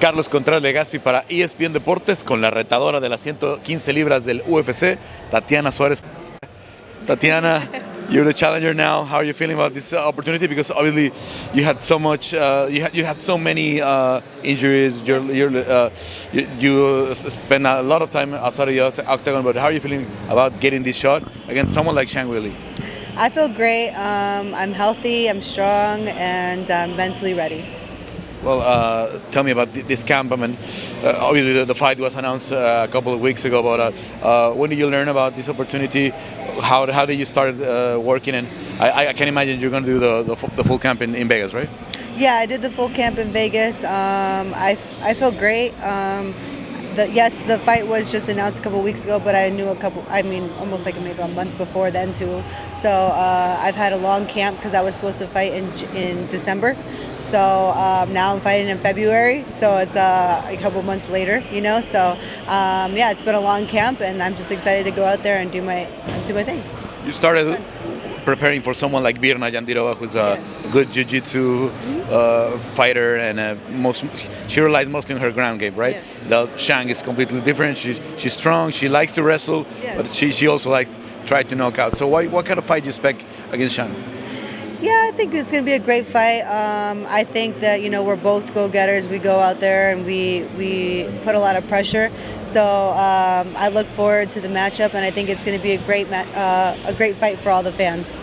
Carlos Contreras Legaspi para ESPN Deportes con la retadora de las 115 libras del UFC, Tatiana Suarez. Tatiana, you're the challenger now. How are you feeling about this opportunity? Because obviously you had so much, you had so many injuries. You spent a lot of time outside of the octagon. But how are you feeling about getting this shot against someone like Zhang Weili? I feel great. I'm healthy, I'm strong, and I'm mentally ready. Well, tell me about this camp. I mean, obviously the fight was announced a couple of weeks ago. But when did you learn about this opportunity? How did you start working? And I can imagine you're going to do the full camp in Vegas, right? Yeah, I did the full camp in Vegas. I feel great. Yes, the fight was just announced a couple weeks ago, but I knew almost like maybe a month before then too. So I've had a long camp because I was supposed to fight in December. So now I'm fighting in February. So it's a couple months later, you know. So yeah, it's been a long camp, and I'm just excited to go out there and do my thing. You started preparing for someone like Virna Yandirova, who's a good jiu-jitsu fighter, and she relies mostly on her ground game, right? The Zhang is completely different. She's strong. She likes to wrestle, but she also likes to try to knock out. So what kind of fight do you expect against Zhang? Yeah, I think it's going to be a great fight. I think that we're both go-getters. We go out there and we put a lot of pressure. So I look forward to the matchup, and I think it's going to be a great fight for all the fans.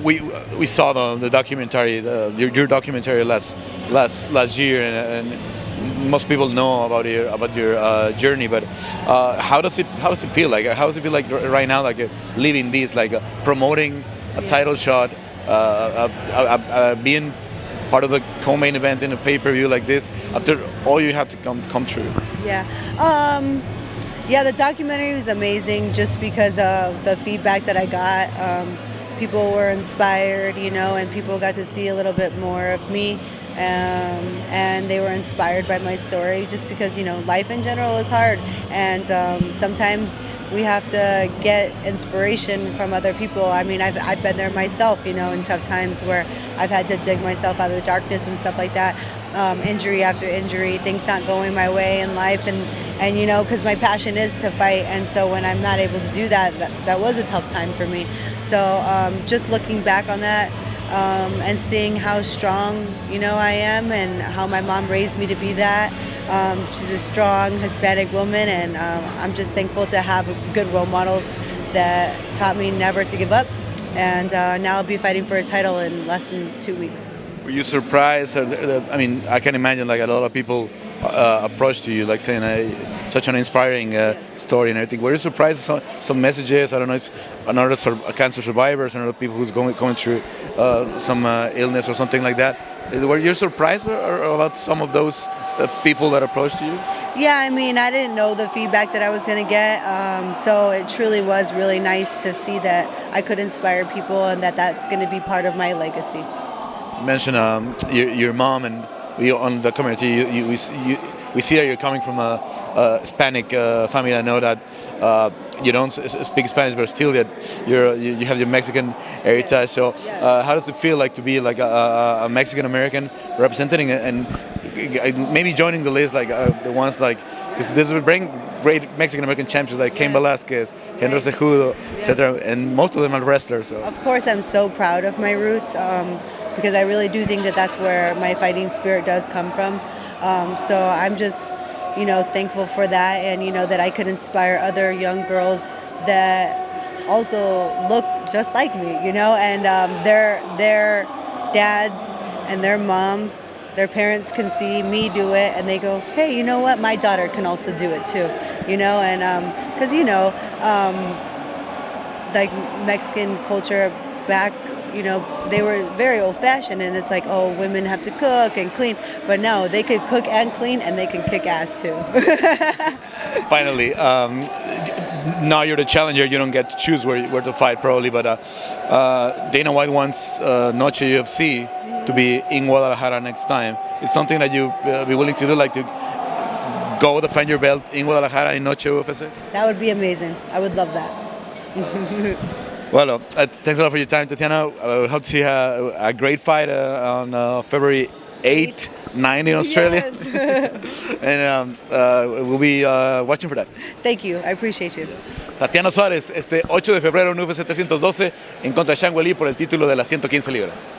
We saw the documentary, your documentary last year, and most people know about your journey. But how does it feel like? How does it feel like right now, like living this, like promoting a title shot? Being part of the co-main event in a pay-per-view like this, after all you had to come true. Yeah, the documentary was amazing just because of the feedback that I got. People were inspired, and people got to see a little bit more of me. And they were inspired by my story just because, life in general is hard. And sometimes we have to get inspiration from other people. I mean, I've been there myself, in tough times where I've had to dig myself out of the darkness and stuff like that. Injury after injury, things not going my way in life. And because my passion is to fight. And so when I'm not able to do that was a tough time for me. So just looking back on that, and seeing how strong, I am, and how my mom raised me to be that. She's a strong Hispanic woman, and I'm just thankful to have good role models that taught me never to give up. And now I'll be fighting for a title in less than 2 weeks. Were you surprised? I mean, I can imagine like a lot of people approached you, like saying such an inspiring story and everything. Were you surprised at some messages? I don't know if another cancer survivors and other people who's going through some illness or something like that. Were you surprised or about some of those people that approached you? Yeah, I mean, I didn't know the feedback that I was going to get, so it truly was really nice to see that I could inspire people and that's going to be part of my legacy. You mentioned your mom, and on the community, we see that you're coming from a Hispanic family. I know that you don't speak Spanish, but still that you have your Mexican heritage. So how does it feel like to be like a Mexican American representing and maybe joining the list, like the ones like, because this would bring great Mexican American champions like Cain Velasquez, Henry Cejudo, etc., and most of them are wrestlers. So of course, I'm so proud of my roots. Because I really do think that that's where my fighting spirit does come from. So I'm just, thankful for that, and that I could inspire other young girls that also look just like me, and their dads and their moms, their parents can see me do it, and they go, hey, you know what? My daughter can also do it too, and because like Mexican culture back. They were very old-fashioned, and it's like, oh, women have to cook and clean. But no, they could cook and clean, and they can kick ass too. Finally, now you're the challenger. You don't get to choose where to fight, probably. But Dana White wants Noche UFC to be in Guadalajara next time. It's something that you be willing to do, like to go defend your belt in Guadalajara in Noche UFC? That would be amazing. I would love that. Well, thanks a lot for your time, Tatiana. I hope to see a great fight on February 8, 9 in Australia. Yes. And we'll be watching for that. Thank you. I appreciate you. Tatiana Suárez, este 8 de febrero en UFC 712 en contra de Zhang Weili por el título de las 115 libras.